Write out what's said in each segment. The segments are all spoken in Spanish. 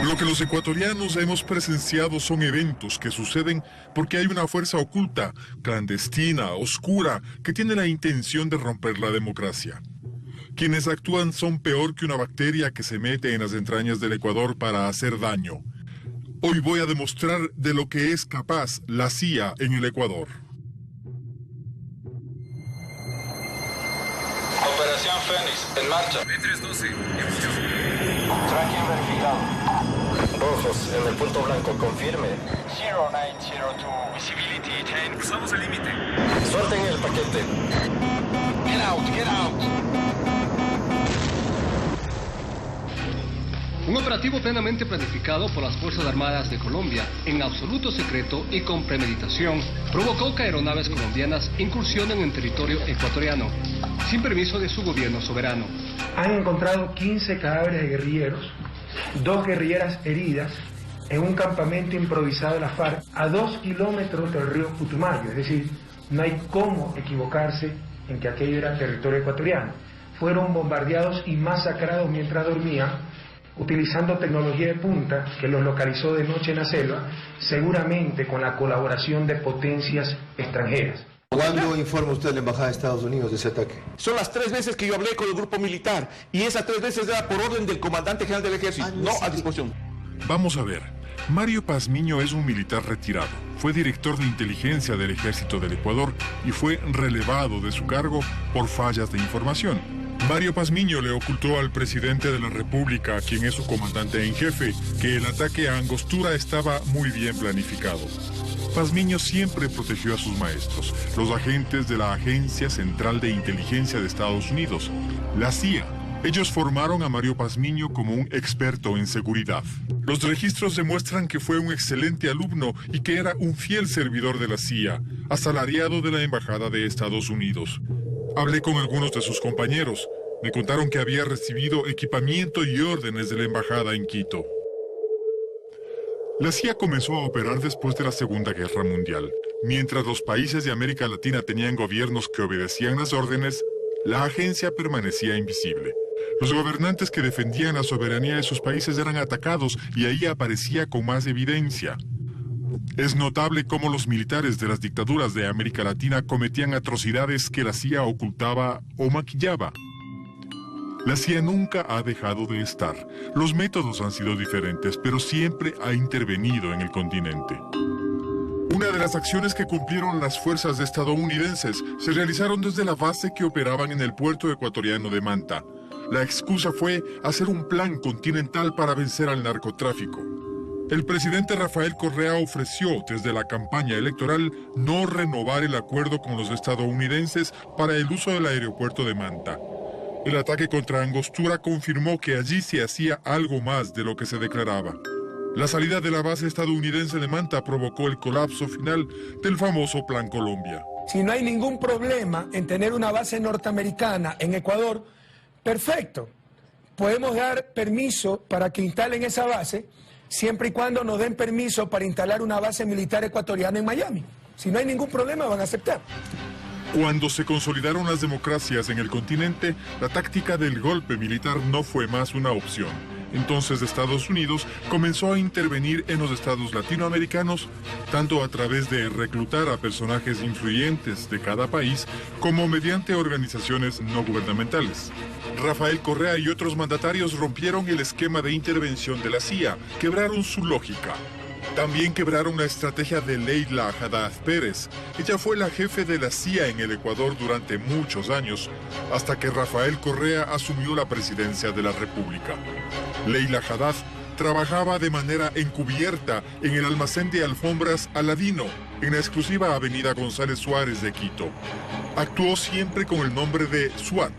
Lo que los ecuatorianos hemos presenciado son eventos que suceden porque hay una fuerza oculta, clandestina, oscura, que tiene la intención de romper la democracia. Quienes actúan son peor que una bacteria que se mete en las entrañas del Ecuador para hacer daño. Hoy voy a demostrar de lo que es capaz la CIA en el Ecuador. Operación Fénix, en marcha. B312, emisión. Tracking verificado. Rojos, en el punto blanco, confirme. 0902, visibility 10. Cruzamos el límite. Suelten el paquete. Get out, get out. Un operativo plenamente planificado por las Fuerzas Armadas de Colombia, en absoluto secreto y con premeditación, provocó que aeronaves colombianas incursionen en territorio ecuatoriano, sin permiso de su gobierno soberano. Han encontrado 15 cadáveres de guerrilleros, 2 guerrilleras heridas, en un campamento improvisado de la FARC a 2 kilómetros del río Putumayo. Es decir, no hay cómo equivocarse en que aquello era territorio ecuatoriano. Fueron bombardeados y masacrados mientras dormían, utilizando tecnología de punta que los localizó de noche en la selva, seguramente con la colaboración de potencias extranjeras. ¿Cuándo informa usted a la Embajada de Estados Unidos de ese ataque? Son las 3 veces que yo hablé con el grupo militar y esas 3 veces era por orden del comandante general del ejército, no a disposición. Vamos a ver. Mario Pazmiño es un militar retirado. Fue director de inteligencia del Ejército del Ecuador y fue relevado de su cargo por fallas de información. Mario Pazmiño le ocultó al presidente de la República, quien es su comandante en jefe, que el ataque a Angostura estaba muy bien planificado. Pazmiño siempre protegió a sus maestros, los agentes de la Agencia Central de Inteligencia de Estados Unidos, la CIA. Ellos formaron a Mario Pazmiño como un experto en seguridad. Los registros demuestran que fue un excelente alumno y que era un fiel servidor de la CIA, asalariado de la Embajada de Estados Unidos. Hablé con algunos de sus compañeros. Me contaron que había recibido equipamiento y órdenes de la embajada en Quito. La CIA comenzó a operar después de la Segunda Guerra Mundial. Mientras los países de América Latina tenían gobiernos que obedecían las órdenes, la agencia permanecía invisible. Los gobernantes que defendían la soberanía de sus países eran atacados y ahí aparecía con más evidencia. Es notable cómo los militares de las dictaduras de América Latina cometían atrocidades que la CIA ocultaba o maquillaba. La CIA nunca ha dejado de estar. Los métodos han sido diferentes, pero siempre ha intervenido en el continente. Una de las acciones que cumplieron las fuerzas estadounidenses se realizaron desde la base que operaban en el puerto ecuatoriano de Manta. La excusa fue hacer un plan continental para vencer al narcotráfico. El presidente Rafael Correa ofreció desde la campaña electoral no renovar el acuerdo con los estadounidenses para el uso del aeropuerto de Manta. El ataque contra Angostura confirmó que allí se hacía algo más de lo que se declaraba. La salida de la base estadounidense de Manta provocó el colapso final del famoso Plan Colombia. Si no hay ningún problema en tener una base norteamericana en Ecuador, perfecto. Podemos dar permiso para que instalen esa base, siempre y cuando nos den permiso para instalar una base militar ecuatoriana en Miami. Si no hay ningún problema, van a aceptar. Cuando se consolidaron las democracias en el continente, la táctica del golpe militar no fue más una opción. Entonces Estados Unidos comenzó a intervenir en los estados latinoamericanos, tanto a través de reclutar a personajes influyentes de cada país, como mediante organizaciones no gubernamentales. Rafael Correa y otros mandatarios rompieron el esquema de intervención de la CIA, quebraron su lógica. También quebraron la estrategia de Leila Haddad Pérez. Ella fue la jefe de la CIA en el Ecuador durante muchos años, hasta que Rafael Correa asumió la presidencia de la República. Leila Haddad trabajaba de manera encubierta en el almacén de alfombras Aladino, en la exclusiva avenida González Suárez de Quito. Actuó siempre con el nombre de SWAT.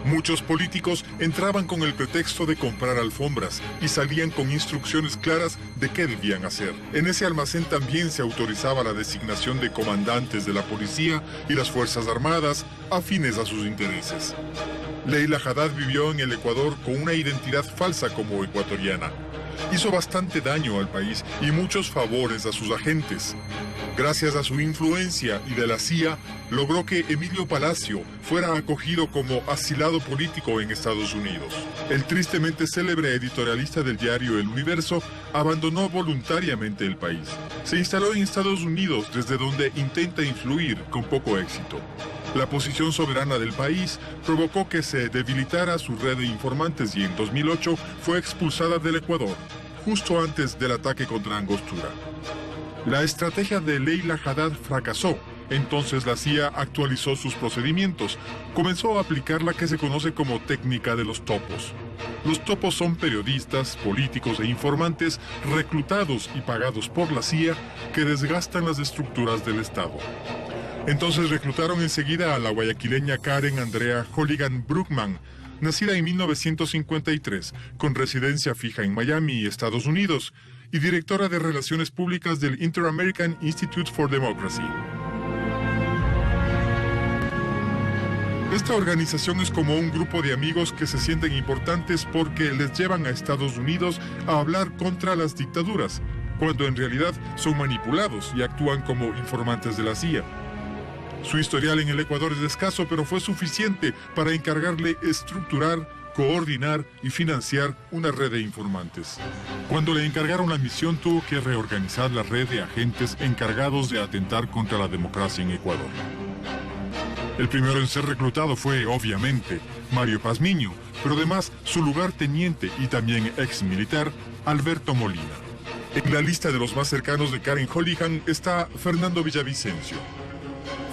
Muchos políticos entraban con el pretexto de comprar alfombras y salían con instrucciones claras de qué debían hacer. En ese almacén también se autorizaba la designación de comandantes de la policía y las Fuerzas Armadas afines a sus intereses. Leila Haddad vivió en el Ecuador con una identidad falsa como ecuatoriana. Hizo bastante daño al país y muchos favores a sus agentes. Gracias a su influencia y de la CIA, logró que Emilio Palacio fuera acogido como asilado político en Estados Unidos. El tristemente célebre editorialista del diario El Universo abandonó voluntariamente el país. Se instaló en Estados Unidos, desde donde intenta influir con poco éxito. La posición soberana del país provocó que se debilitara su red de informantes y en 2008 fue expulsada del Ecuador, justo antes del ataque contra Angostura. La estrategia de Leila Haddad fracasó. Entonces la CIA actualizó sus procedimientos. Comenzó a aplicar la que se conoce como técnica de los topos. Los topos son periodistas, políticos e informantes reclutados y pagados por la CIA que desgastan las estructuras del Estado. Entonces reclutaron enseguida a la guayaquileña Karen Andrea Holligan Bruckman, nacida en 1953, con residencia fija en Miami, Estados Unidos, y directora de Relaciones Públicas del Inter-American Institute for Democracy. Esta organización es como un grupo de amigos que se sienten importantes porque les llevan a Estados Unidos a hablar contra las dictaduras, cuando en realidad son manipulados y actúan como informantes de la CIA. Su historial en el Ecuador es escaso, pero fue suficiente para encargarle estructurar, coordinar y financiar una red de informantes. Cuando le encargaron la misión, tuvo que reorganizar la red de agentes encargados de atentar contra la democracia en Ecuador. El primero en ser reclutado fue, obviamente, Mario Pazmiño, pero además su lugarteniente y también ex militar, Alberto Molina. En la lista de los más cercanos de Karen Holligan está Fernando Villavicencio.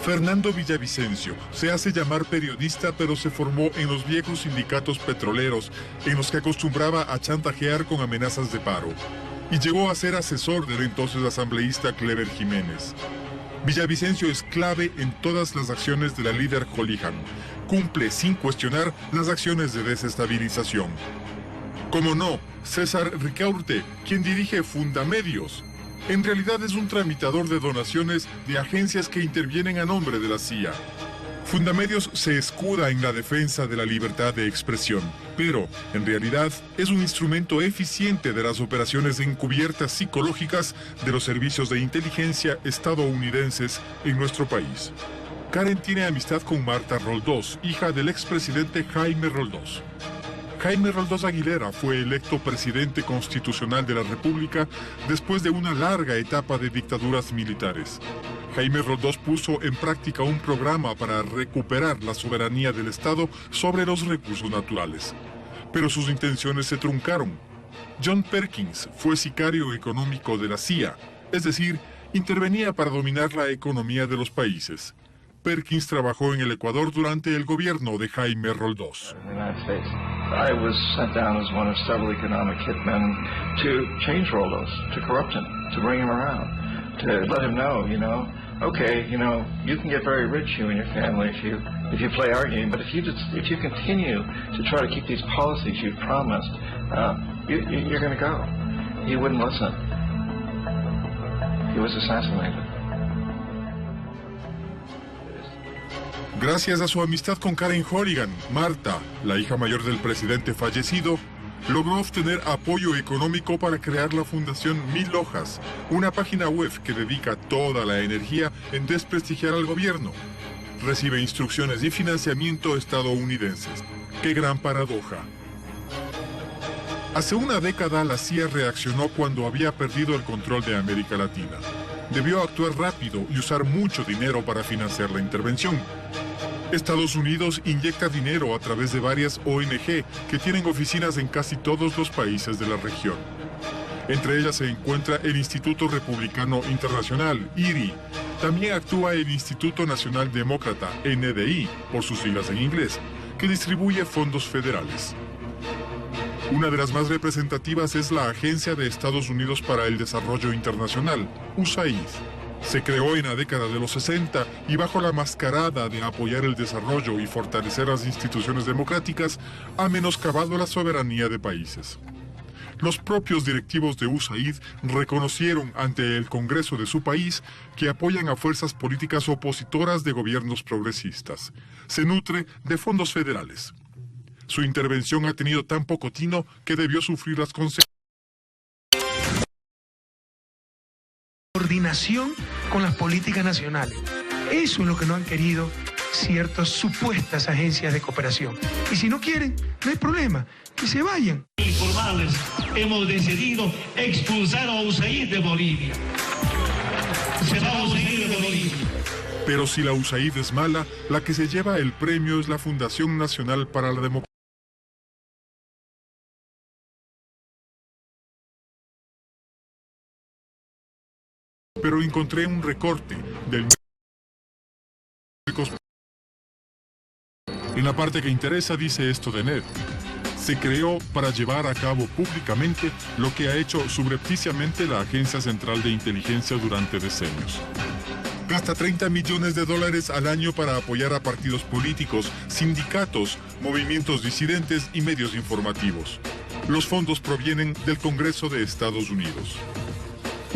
Fernando Villavicencio se hace llamar periodista, pero se formó en los viejos sindicatos petroleros, en los que acostumbraba a chantajear con amenazas de paro, y llegó a ser asesor del entonces asambleísta Clever Jiménez. Villavicencio es clave en todas las acciones de la líder Holligan. Cumple sin cuestionar las acciones de desestabilización. Como no, César Ricaurte, quien dirige Fundamedios. En realidad es un tramitador de donaciones de agencias que intervienen a nombre de la CIA. Fundamedios se escuda en la defensa de la libertad de expresión, pero en realidad es un instrumento eficiente de las operaciones encubiertas psicológicas de los servicios de inteligencia estadounidenses en nuestro país. Karen tiene amistad con Marta Roldós, hija del expresidente Jaime Roldós. Jaime Roldós Aguilera fue electo presidente constitucional de la República después de una larga etapa de dictaduras militares. Jaime Roldós puso en práctica un programa para recuperar la soberanía del Estado sobre los recursos naturales. Pero sus intenciones se truncaron. John Perkins fue sicario económico de la CIA, es decir, intervenía para dominar la economía de los países. Perkins trabajó en el Ecuador durante el gobierno de Jaime Roldós. I was sent down as one of several economic hitmen to change Roldós, to corrupt him, to bring him around, to let him know, okay, you can get very rich, you and your family, if you play our game, but if you continue to try to keep these policies you've promised, you're going to go. He wouldn't listen. He was assassinated. Gracias a su amistad con Karen Holligan, Marta, la hija mayor del presidente fallecido, logró obtener apoyo económico para crear la Fundación Mil Hojas, una página web que dedica toda la energía en desprestigiar al gobierno. Recibe instrucciones y financiamiento estadounidenses. ¡Qué gran paradoja! Hace una década la CIA reaccionó cuando había perdido el control de América Latina. Debió actuar rápido y usar mucho dinero para financiar la intervención. Estados Unidos inyecta dinero a través de varias ONG que tienen oficinas en casi todos los países de la región. Entre ellas se encuentra el Instituto Republicano Internacional, IRI. También actúa el Instituto Nacional Demócrata, NDI, por sus siglas en inglés, que distribuye fondos federales. Una de las más representativas es la Agencia de Estados Unidos para el Desarrollo Internacional, USAID. Se creó en la década de los 60 y bajo la mascarada de apoyar el desarrollo y fortalecer las instituciones democráticas, ha menoscabado la soberanía de países. Los propios directivos de USAID reconocieron ante el Congreso de su país que apoyan a fuerzas políticas opositoras de gobiernos progresistas. Se nutre de fondos federales. Su intervención ha tenido tan poco tino que debió sufrir las consecuencias. Coordinación con las políticas nacionales. Eso es lo que no han querido ciertas supuestas agencias de cooperación. Y si no quieren, no hay problema, que se vayan. Informales, hemos decidido expulsar a USAID de Bolivia. Se va a USAID de Bolivia. Pero si la USAID es mala, la que se lleva el premio es la Fundación Nacional para la Democracia. Pero encontré un recorte del... En la parte que interesa dice esto de NED. Se creó para llevar a cabo públicamente lo que ha hecho subrepticiamente la Agencia Central de Inteligencia durante decenios. Gasta $30 millones al año para apoyar a partidos políticos, sindicatos, movimientos disidentes y medios informativos. Los fondos provienen del Congreso de Estados Unidos.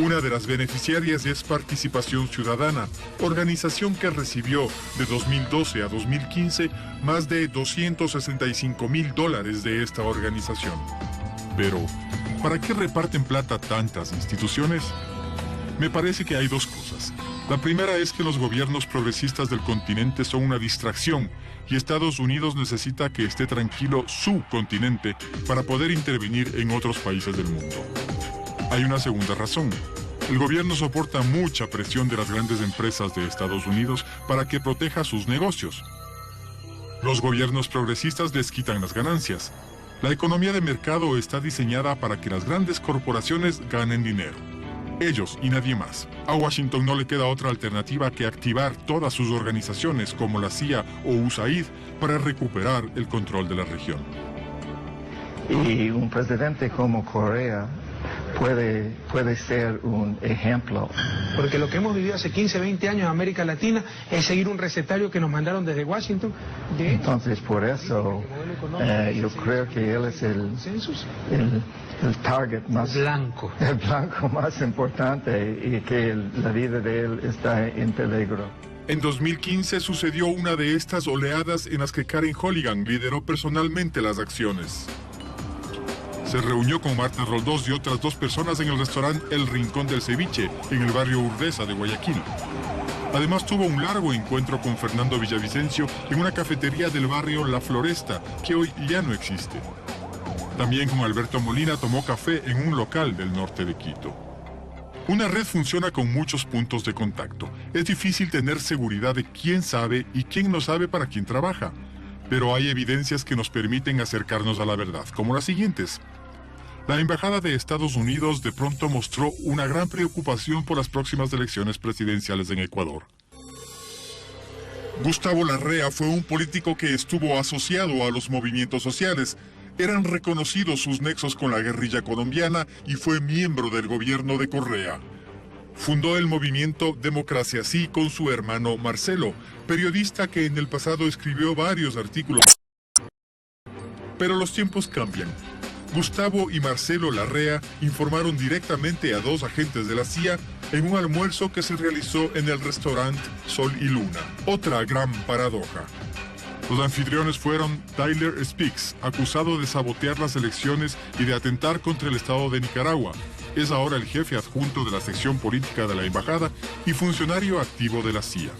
Una de las beneficiarias es Participación Ciudadana, organización que recibió de 2012 a 2015 más de $265.000 de esta organización. Pero, ¿para qué reparten plata tantas instituciones? Me parece que hay dos cosas. La primera es que los gobiernos progresistas del continente son una distracción y Estados Unidos necesita que esté tranquilo su continente para poder intervenir en otros países del mundo. Hay una segunda razón. El gobierno soporta mucha presión de las grandes empresas de Estados Unidos para que proteja sus negocios. Los gobiernos progresistas les quitan las ganancias. La economía de mercado está diseñada para que las grandes corporaciones ganen dinero. Ellos y nadie más. A Washington no le queda otra alternativa que activar todas sus organizaciones como la CIA o USAID para recuperar el control de la región. Y un presidente como Corea puede ser un ejemplo. Porque lo que hemos vivido hace 15, 20 años en América Latina es seguir un recetario que nos mandaron desde Washington. Entonces, por eso, yo creo que él es el target más blanco. El blanco más importante y que la vida de él está en peligro. En 2015 sucedió una de estas oleadas en las que Karen Holligan lideró personalmente las acciones. Se reunió con Marta Roldós y otras 2 personas en el restaurante El Rincón del Ceviche, en el barrio Urdesa de Guayaquil. Además tuvo un largo encuentro con Fernando Villavicencio en una cafetería del barrio La Floresta, que hoy ya no existe. También con Alberto Molina tomó café en un local del norte de Quito. Una red funciona con muchos puntos de contacto. Es difícil tener seguridad de quién sabe y quién no sabe para quién trabaja. Pero hay evidencias que nos permiten acercarnos a la verdad, como las siguientes. La Embajada de Estados Unidos de pronto mostró una gran preocupación por las próximas elecciones presidenciales en Ecuador. Gustavo Larrea fue un político que estuvo asociado a los movimientos sociales. Eran reconocidos sus nexos con la guerrilla colombiana y fue miembro del gobierno de Correa. Fundó el movimiento Democracia Sí con su hermano Marcelo, periodista que en el pasado escribió varios artículos. Pero los tiempos cambian. Gustavo y Marcelo Larrea informaron directamente a 2 agentes de la CIA en un almuerzo que se realizó en el restaurante Sol y Luna. Otra gran paradoja. Los anfitriones fueron Tyler Speaks, acusado de sabotear las elecciones y de atentar contra el Estado de Nicaragua. Es ahora el jefe adjunto de la sección política de la embajada y funcionario activo de la CIA.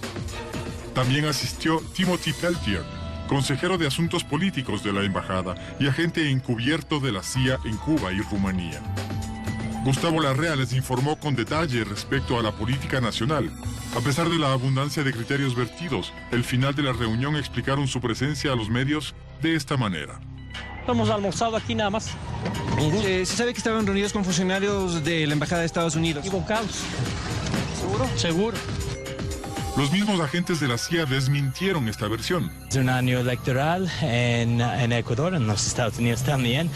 También asistió Timothy Peltier, consejero de Asuntos Políticos de la embajada y agente encubierto de la CIA en Cuba y Rumanía. Gustavo Larrea les informó con detalle respecto a la política nacional. A pesar de la abundancia de criterios vertidos, al final de la reunión explicaron su presencia a los medios de esta manera. Hemos almorzado aquí nada más. Se sabe que estaban reunidos con funcionarios de la Embajada de Estados Unidos. Equivocados. ¿Seguro? Seguro. Los mismos agentes de la CIA desmintieron esta versión. Es un año electoral en Ecuador, en los Estados Unidos también,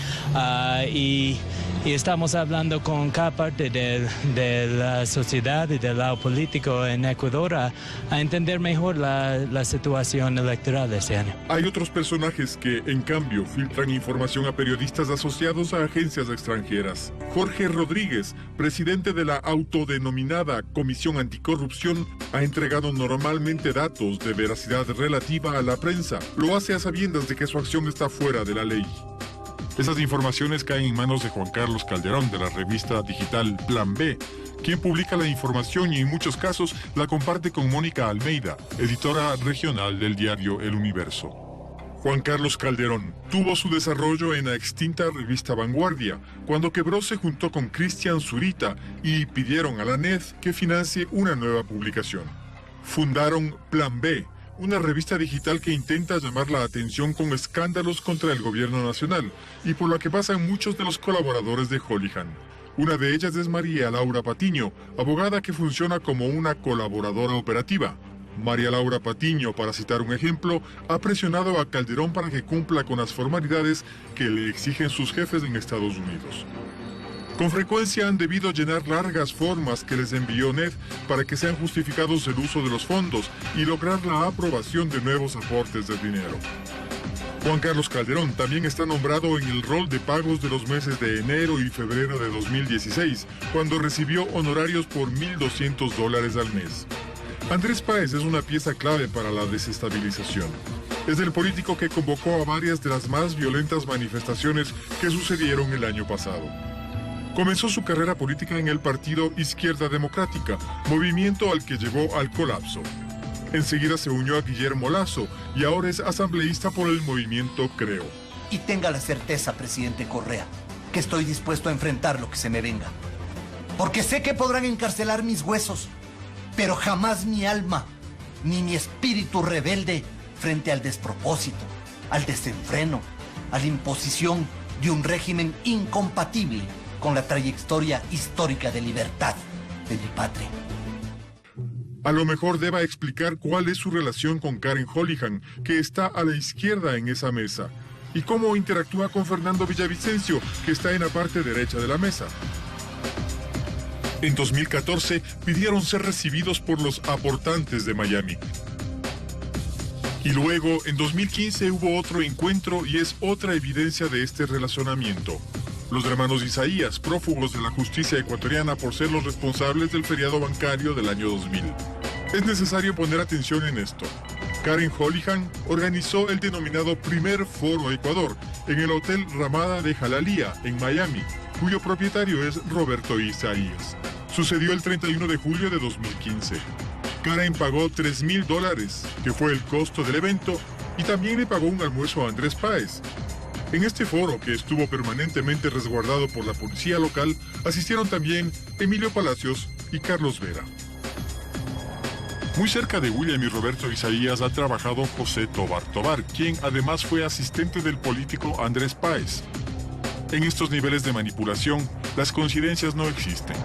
y estamos hablando con cada parte de la sociedad y del lado político en Ecuador a entender mejor la situación electoral de este año. Hay otros personajes que, en cambio, filtran información a periodistas asociados a agencias extranjeras. Jorge Rodríguez, presidente de la autodenominada Comisión Anticorrupción, ha entregado normalmente datos de veracidad relativa a la prensa. Lo hace a sabiendas de que su acción está fuera de la ley. Esas informaciones caen en manos de Juan Carlos Calderón, de la revista digital Plan B, quien publica la información y en muchos casos la comparte con Mónica Almeida, editora regional del diario El Universo. Juan Carlos Calderón tuvo su desarrollo en la extinta revista Vanguardia. Cuando quebró se juntó con Cristian Zurita y pidieron a la NED que financie una nueva publicación. Fundaron Plan B, una revista digital que intenta llamar la atención con escándalos contra el gobierno nacional y por la que pasan muchos de los colaboradores de Holihan. Una de ellas es María Laura Patiño, abogada que funciona como una colaboradora operativa. María Laura Patiño, para citar un ejemplo, ha presionado a Calderón para que cumpla con las formalidades que le exigen sus jefes en Estados Unidos. Con frecuencia han debido llenar largas formas que les envió NED para que sean justificados el uso de los fondos y lograr la aprobación de nuevos aportes de dinero. Juan Carlos Calderón también está nombrado en el rol de pagos de los meses de enero y febrero de 2016, cuando recibió honorarios por $1,200 al mes. Andrés Páez es una pieza clave para la desestabilización. Es el político que convocó a varias de las más violentas manifestaciones que sucedieron el año pasado. Comenzó su carrera política en el partido Izquierda Democrática, movimiento al que llevó al colapso. Enseguida se unió a Guillermo Lasso y ahora es asambleísta por el movimiento Creo. Y tenga la certeza, presidente Correa, que estoy dispuesto a enfrentar lo que se me venga. Porque sé que podrán encarcelar mis huesos, pero jamás mi alma, ni mi espíritu rebelde frente al despropósito, al desenfreno, a la imposición de un régimen incompatible con la trayectoria histórica de libertad de mi patria. A lo mejor deba explicar cuál es su relación con Karen Holihan, que está a la izquierda en esa mesa, y cómo interactúa con Fernando Villavicencio, que está en la parte derecha de la mesa. En 2014 pidieron ser recibidos por los aportantes de Miami. Y luego, en 2015 hubo otro encuentro y es otra evidencia de este relacionamiento. Los hermanos Isaías, prófugos de la justicia ecuatoriana por ser los responsables del feriado bancario del año 2000. Es necesario poner atención en esto. Karen Holihan organizó el denominado Primer Foro Ecuador en el Hotel Ramada de Jalalía, en Miami, cuyo propietario es Roberto Isaías. Sucedió el 31 de julio de 2015. Karen pagó $3,000, que fue el costo del evento, y también le pagó un almuerzo a Andrés Páez. En este foro, que estuvo permanentemente resguardado por la policía local, asistieron también Emilio Palacios y Carlos Vera. Muy cerca de William y Roberto Isaías ha trabajado José Tobar Tobar, quien además fue asistente del político Andrés Páez. En estos niveles de manipulación, las coincidencias no existen.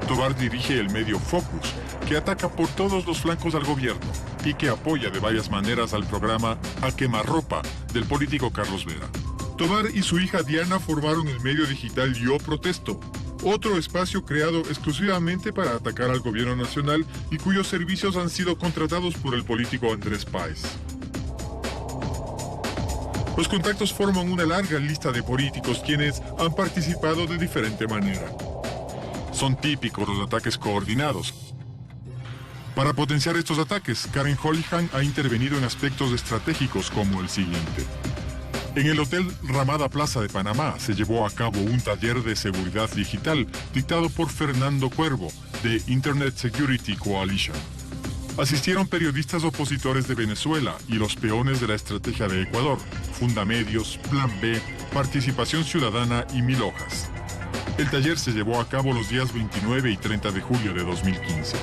Tobar dirige el medio Focus, que ataca por todos los flancos al gobierno y que apoya de varias maneras al programa A Quemarropa del político Carlos Vera. Tobar y su hija Diana formaron el medio digital Yo Protesto, otro espacio creado exclusivamente para atacar al gobierno nacional y cuyos servicios han sido contratados por el político Andrés Páez. Los contactos forman una larga lista de políticos quienes han participado de diferente manera. Son típicos los ataques coordinados. Para potenciar estos ataques, Karen Holihan ha intervenido en aspectos estratégicos como el siguiente. En el Hotel Ramada Plaza de Panamá se llevó a cabo un taller de seguridad digital dictado por Fernando Cuervo, de Internet Security Coalition. Asistieron periodistas opositores de Venezuela y los peones de la estrategia de Ecuador, Fundamedios, Plan B, Participación Ciudadana y Mil Hojas. El taller se llevó a cabo los días 29 y 30 de julio de 2015.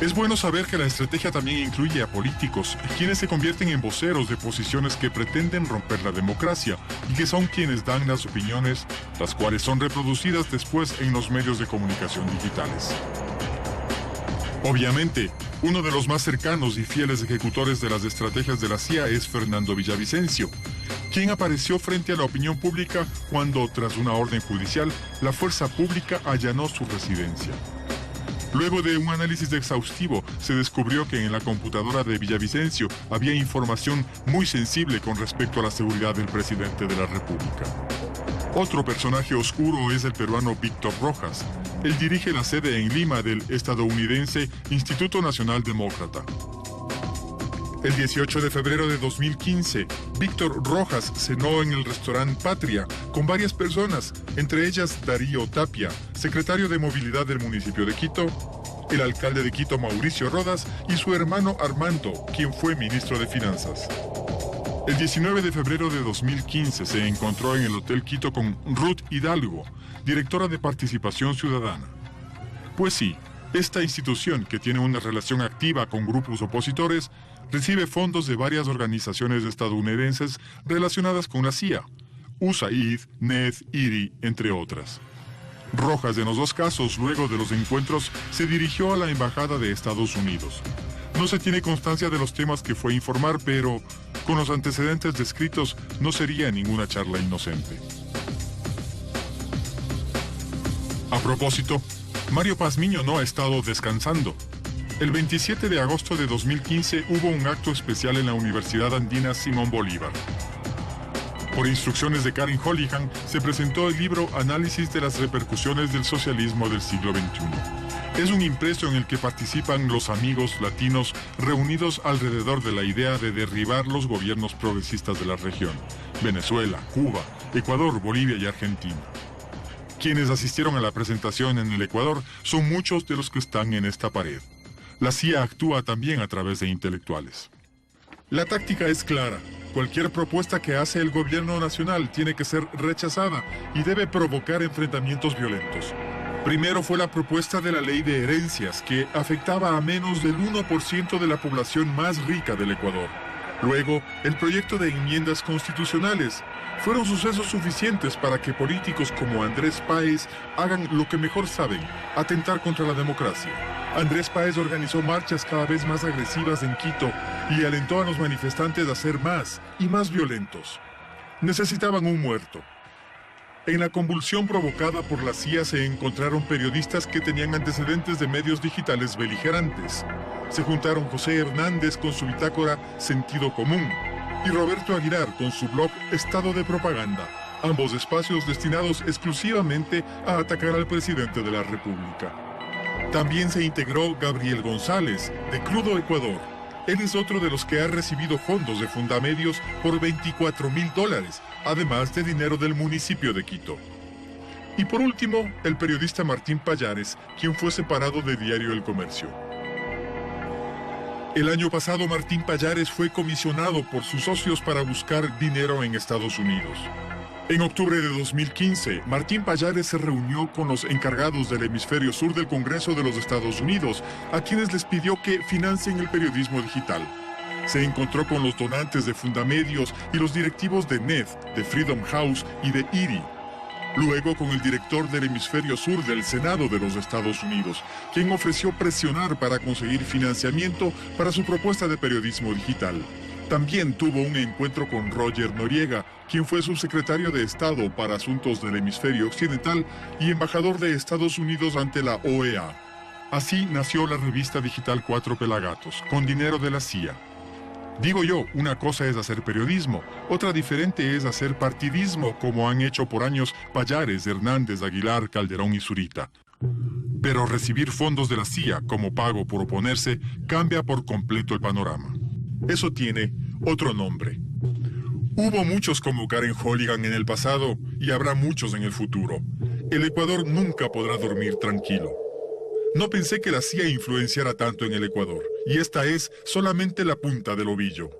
Es bueno saber que la estrategia también incluye a políticos, quienes se convierten en voceros de posiciones que pretenden romper la democracia y que son quienes dan las opiniones, las cuales son reproducidas después en los medios de comunicación digitales. Obviamente, uno de los más cercanos y fieles ejecutores de las estrategias de la CIA es Fernando Villavicencio, quien apareció frente a la opinión pública cuando, tras una orden judicial, la fuerza pública allanó su residencia. Luego de un análisis exhaustivo, se descubrió que en la computadora de Villavicencio había información muy sensible con respecto a la seguridad del presidente de la República. Otro personaje oscuro es el peruano Víctor Rojas. Él dirige la sede en Lima del estadounidense Instituto Nacional Demócrata. El 18 de febrero de 2015, Víctor Rojas cenó en el restaurante Patria con varias personas, entre ellas Darío Tapia, secretario de Movilidad del municipio de Quito, el alcalde de Quito Mauricio Rodas y su hermano Armando, quien fue ministro de Finanzas. El 19 de febrero de 2015 se encontró en el Hotel Quito con Ruth Hidalgo, directora de Participación Ciudadana. Pues sí, esta institución, que tiene una relación activa con grupos opositores, recibe fondos de varias organizaciones estadounidenses relacionadas con la CIA, USAID, NED, IRI, entre otras. Rojas, en los dos casos, luego de los encuentros, se dirigió a la Embajada de Estados Unidos. No se tiene constancia de los temas que fue a informar, pero con los antecedentes descritos no sería ninguna charla inocente. A propósito, Mario Pazmiño no ha estado descansando. El 27 de agosto de 2015 hubo un acto especial en la Universidad Andina Simón Bolívar. Por instrucciones de Karen Hollihan, se presentó el libro Análisis de las repercusiones del socialismo del siglo XXI. Es un impreso en el que participan los amigos latinos reunidos alrededor de la idea de derribar los gobiernos progresistas de la región: Venezuela, Cuba, Ecuador, Bolivia y Argentina. Quienes asistieron a la presentación en el Ecuador son muchos de los que están en esta pared. La CIA actúa también a través de intelectuales. La táctica es clara. Cualquier propuesta que hace el gobierno nacional tiene que ser rechazada y debe provocar enfrentamientos violentos. Primero fue la propuesta de la ley de herencias, que afectaba a menos del 1% de la población más rica del Ecuador. Luego, el proyecto de enmiendas constitucionales. Fueron sucesos suficientes para que políticos como Andrés Páez hagan lo que mejor saben: atentar contra la democracia. Andrés Páez organizó marchas cada vez más agresivas en Quito y alentó a los manifestantes a ser más y más violentos. Necesitaban un muerto. En la convulsión provocada por la CIA se encontraron periodistas que tenían antecedentes de medios digitales beligerantes. Se juntaron José Hernández con su bitácora Sentido Común y Roberto Aguilar con su blog Estado de Propaganda, ambos espacios destinados exclusivamente a atacar al presidente de la República. También se integró Gabriel González, de Crudo Ecuador. Él es otro de los que ha recibido fondos de Fundamedios por $24,000, además de dinero del municipio de Quito. Y por último, el periodista Martín Pallares, quien fue separado de Diario El Comercio. El año pasado, Martín Pallares fue comisionado por sus socios para buscar dinero en Estados Unidos. En octubre de 2015, Martín Pallares se reunió con los encargados del hemisferio sur del Congreso de los Estados Unidos, a quienes les pidió que financien el periodismo digital. Se encontró con los donantes de Fundamedios y los directivos de NED, de Freedom House y de IRI. Luego con el director del hemisferio sur del Senado de los Estados Unidos, quien ofreció presionar para conseguir financiamiento para su propuesta de periodismo digital. También tuvo un encuentro con Roger Noriega, quien fue subsecretario de Estado para Asuntos del Hemisferio Occidental y embajador de Estados Unidos ante la OEA. Así nació la revista digital Cuatro Pelagatos, con dinero de la CIA. Digo yo, una cosa es hacer periodismo, otra diferente es hacer partidismo, como han hecho por años Pallares, Hernández, Aguilar, Calderón y Zurita. Pero recibir fondos de la CIA como pago por oponerse cambia por completo el panorama. Eso tiene otro nombre. Hubo muchos como Karen Hollihan en el pasado y habrá muchos en el futuro. El Ecuador nunca podrá dormir tranquilo. No pensé que la CIA influenciara tanto en el Ecuador, y esta es solamente la punta del ovillo.